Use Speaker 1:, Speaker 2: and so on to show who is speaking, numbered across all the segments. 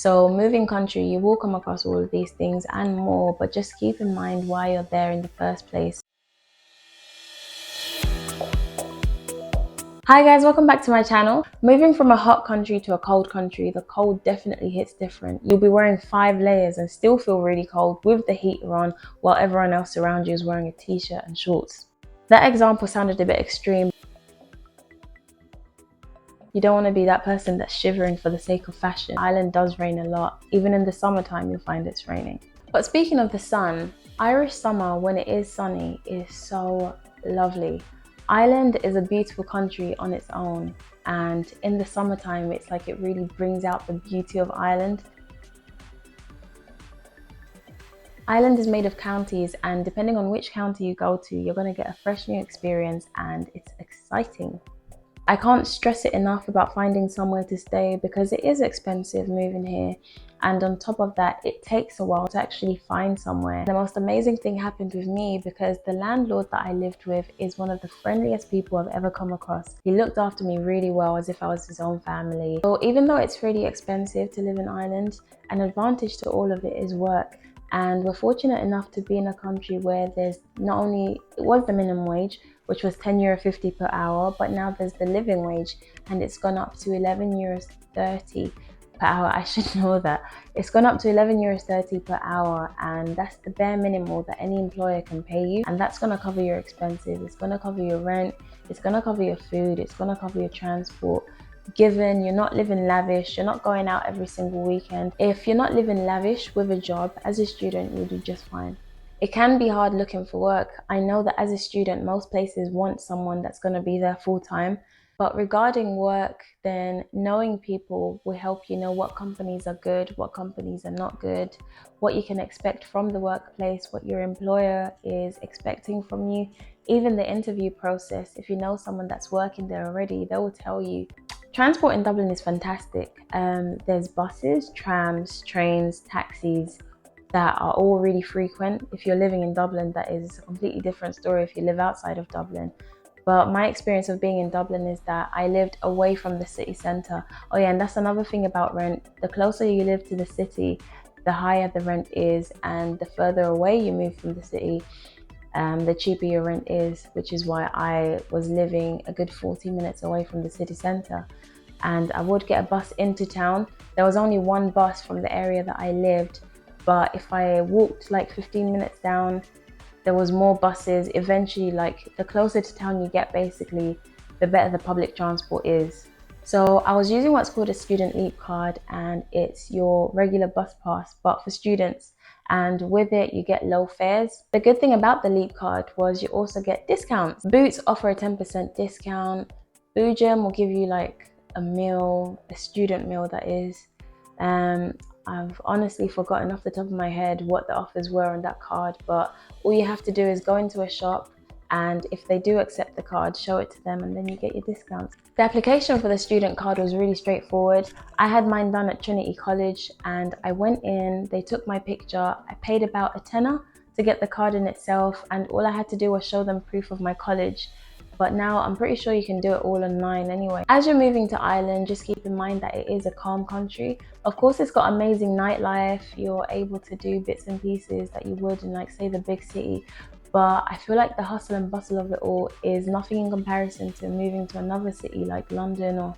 Speaker 1: So moving country, you will come across all of these things and more, but just keep in mind why you're there in the first place. Hi guys, welcome back to my channel. Moving from a hot country to a cold country, the cold definitely hits different. You'll be wearing 5 layers and still feel really cold with the heater on while everyone else around you is wearing a t-shirt and shorts. That example sounded a bit extreme. You don't want to be that person that's shivering for the sake of fashion. Ireland does rain a lot. Even in the summertime, you'll find it's raining. But speaking of the sun, Irish summer, when it is sunny, is so lovely. Ireland is a beautiful country on its own, and in the summertime it's like it really brings out the beauty of Ireland. Ireland is made of counties, and depending on which county you go to, you're going to get a fresh new experience, and it's exciting. I can't stress it enough about finding somewhere to stay because it is expensive moving here, and on top of that it takes a while to actually find somewhere. The most amazing thing happened with me because the landlord that I lived with is one of the friendliest people I've ever come across. He looked after me really well, as if I was his own family. So even though it's really expensive to live in Ireland, an advantage to all of it is work. And we're fortunate enough to be in a country where there's not only, it was the minimum wage, which was €10.50 per hour, but now there's the living wage and it's gone up to €11.30 per hour. I should know that. It's gone up to €11.30 per hour, and that's the bare minimum that any employer can pay you. And that's gonna cover your expenses, it's gonna cover your rent, it's gonna cover your food, it's gonna cover your transport. Given you're not living lavish, you're not going out every single weekend. If you're not living lavish with a job, as a student, you'll do just fine. It can be hard looking for work. I know that as a student, most places want someone that's going to be there full time. But regarding work, then knowing people will help you know what companies are good, what companies are not good, what you can expect from the workplace, what your employer is expecting from you. Even the interview process, if you know someone that's working there already, they will tell you. Transport in Dublin is fantastic. There's buses, trams, trains, taxis that are all really frequent. If you're living in Dublin, that is a completely different story if you live outside of Dublin. But my experience of being in Dublin is that I lived away from the city centre. Oh yeah, and that's another thing about rent. The closer you live to the city, the higher the rent is, and the further away you move from the city, the cheaper your rent is, which is why I was living a good 40 minutes away from the city centre. And I would get a bus into town. There was only one bus from the area that I lived, but if I walked like 15 minutes down, there was more buses. Eventually, like the closer to town you get, basically, the better the public transport is. So I was using what's called a student leap card, and it's your regular bus pass, but for students. And with it, you get low fares. The good thing about the leap card was you also get discounts. Boots offer a 10% discount. Boojum will give you like a meal, a student meal that is. I've honestly forgotten off the top of my head what the offers were on that card, but all you have to do is go into a shop, and if they do accept the card, show it to them, and then you get your discounts. The application for the student card was really straightforward. I had mine done at Trinity College, and I went in, they took my picture, I paid about a tenner to get the card in itself, and all I had to do was show them proof of my college. But now I'm pretty sure you can do it all online anyway. As you're moving to Ireland, just keep in mind that it is a calm country. Of course, it's got amazing nightlife. You're able to do bits and pieces that you would in, like, say, the big city. But I feel like the hustle and bustle of it all is nothing in comparison to moving to another city like London or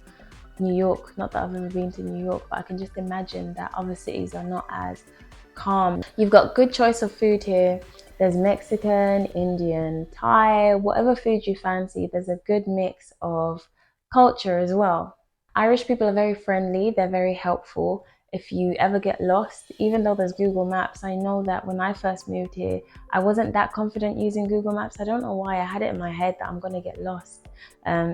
Speaker 1: New York. Not that I've ever been to New York, but I can just imagine that other cities are not as calm. You've got good choice of food here. There's Mexican, Indian, Thai, whatever food you fancy. There's a good mix of culture as well. Irish people are very friendly, they're very helpful. If you ever get lost, even though there's Google Maps, I know that when I first moved here, I wasn't that confident using Google Maps. I don't know why. I had it in my head that I'm going to get lost,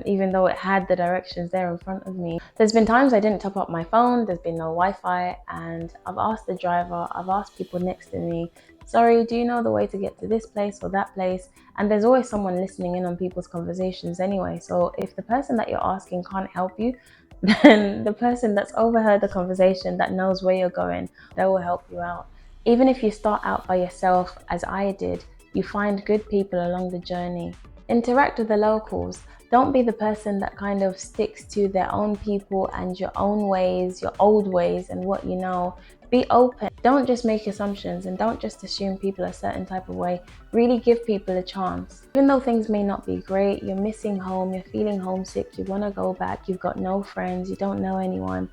Speaker 1: even though it had the directions there in front of me. There's been times I didn't top up my phone, there's been no Wi-Fi, and I've asked the driver, I've asked people next to me, sorry, do you know the way to get to this place or that place? And there's always someone listening in on people's conversations anyway. So if the person that you're asking can't help you, then the person that's overheard the conversation, that knows where you're going, they will help you out. Even if you start out by yourself, as I did, you find good people along the journey. Interact with the locals. Don't be the person that kind of sticks to their own people and your own ways, your old ways, and what you know. Be open. Don't just make assumptions and don't just assume people a certain type of way. Really give people a chance. Even though things may not be great, you're missing home, you're feeling homesick, you want to go back, you've got no friends, you don't know anyone.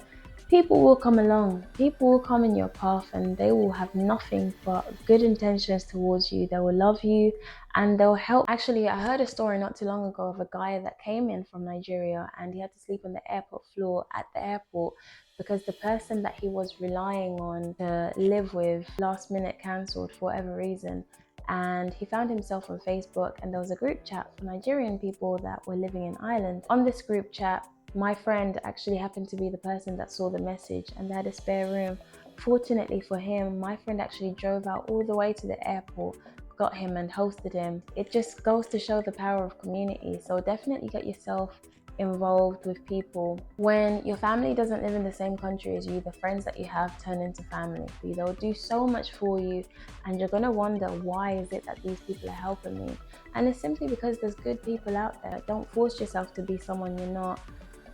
Speaker 1: People will come along. People will come in your path and they will have nothing but good intentions towards you. They will love you and they'll help. Actually, I heard a story not too long ago of a guy that came in from Nigeria and he had to sleep on the airport floor at the airport because the person that he was relying on to live with last minute cancelled for whatever reason. And he found himself on Facebook and there was a group chat for Nigerian people that were living in Ireland. On this group chat, my friend actually happened to be the person that saw the message and they had a spare room. Fortunately for him, my friend actually drove out all the way to the airport, got him and hosted him. It just goes to show the power of community. So definitely get yourself involved with people. When your family doesn't live in the same country as you, the friends that you have turn into family for you. They'll do so much for you and you're gonna wonder, why is it that these people are helping me? And it's simply because there's good people out there. Don't force yourself to be someone you're not.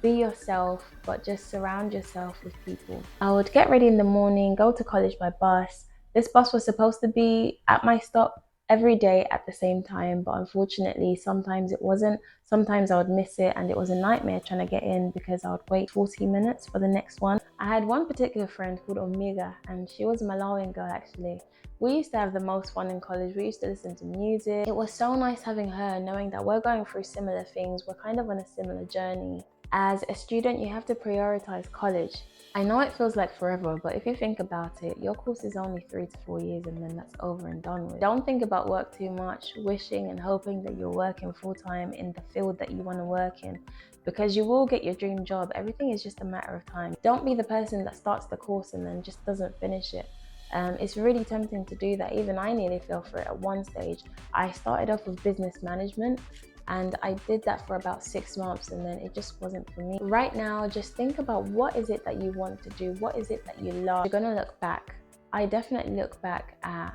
Speaker 1: Be yourself, but just surround yourself with people. I would get ready in the morning, go to college by bus. This bus was supposed to be at my stop every day at the same time, but unfortunately sometimes it wasn't. Sometimes I would miss it and it was a nightmare trying to get in because I would wait 40 minutes for the next one. I had one particular friend called Omega and she was a Malawian girl actually. We used to have the most fun in college. We used to listen to music. It was so nice having her, knowing that we're going through similar things. We're kind of on a similar journey. As a student, you have to prioritize college. I know it feels like forever, but if you think about it, your course is only 3 to 4 years and then that's over and done with. Don't think about work too much, wishing and hoping that you're working full-time in the field that you want to work in, because you will get your dream job. Everything is just a matter of time. Don't be the person that starts the course and then just doesn't finish it. It's really tempting to do that. Even I nearly fell for it at one stage. I started off with business management and I did that for about 6 months and then it just wasn't for me. Right now, just think about what is it that you want to do? What is it that you love? You're gonna look back. I definitely look back at,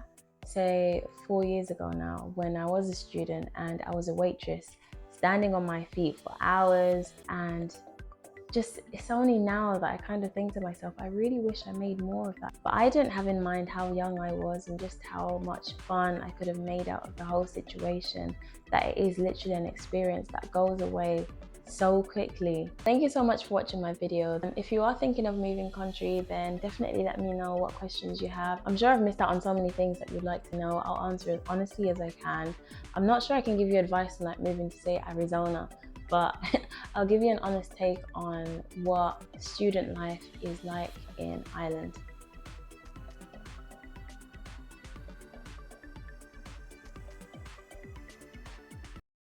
Speaker 1: say, 4 years ago now when I was a student and I was a waitress, standing on my feet for hours, and just it's only now that I kind of think to myself, I really wish I made more of that. But I didn't have in mind how young I was and just how much fun I could have made out of the whole situation, that it is literally an experience that goes away so quickly. Thank you so much for watching my video. If you are thinking of moving country, then definitely let me know what questions you have. I'm sure I've missed out on so many things that you'd like to know. I'll answer as honestly as I can. I'm not sure I can give you advice on like moving to, say, Arizona, but I'll give you an honest take on what student life is like in Ireland.